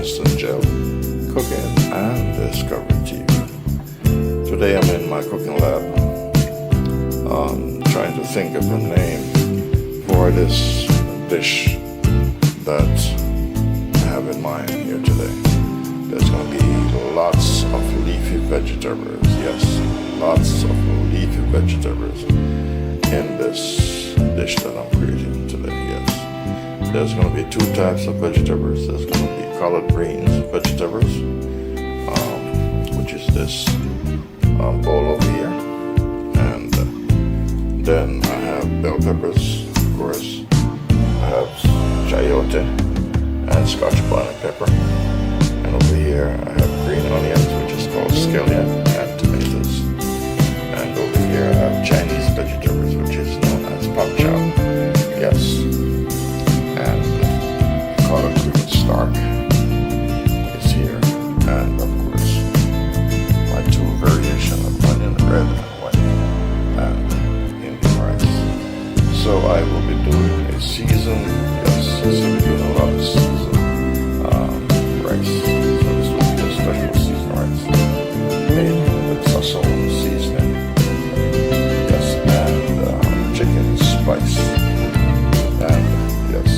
Winston Gel Cooking and Discovery TV. Today I'm in my cooking lab, trying to think of a name for this dish that I have in mind here today. There's going to be lots of leafy vegetables, yes, lots of leafy vegetables in this dish that I'm creating today, yes. There's going to be two types of vegetables. There's going to be collard greens vegetables, which is this bowl over here, and then I have bell peppers, of course. I have chayote and scotch bonnet pepper, and over here I have green onions, which is called scallion, and tomatoes, and over here I have Chinese vegetables, which is known as pak chow, yes. Collard green stark is here, and of course my two variations of onion, red and white, and Indian rice. So I will be doing a seasoned, yes, so we're doing a lot of seasoned rice. So this will be a special seasoned rice made with Sason seasoning, yes, and chicken spice, and yes.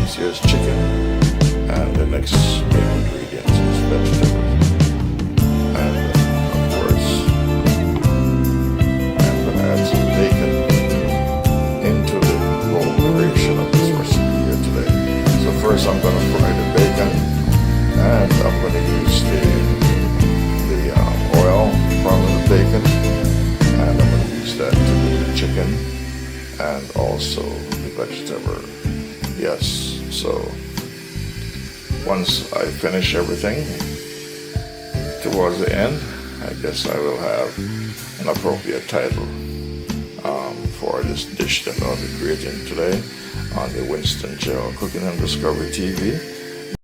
Here's chicken, and the next main ingredient is vegetables, and of course I'm going to add some bacon into the whole preparation of this recipe here today. So first I'm going to fry the bacon, and I'm going to use the oil from the bacon, and I'm going to use that to do the chicken and also the vegetable, yes. So once I finish everything towards the end, I guess I will have an appropriate title for this dish that I'll be creating today on the Winston Gel Cooking and Discovery TV.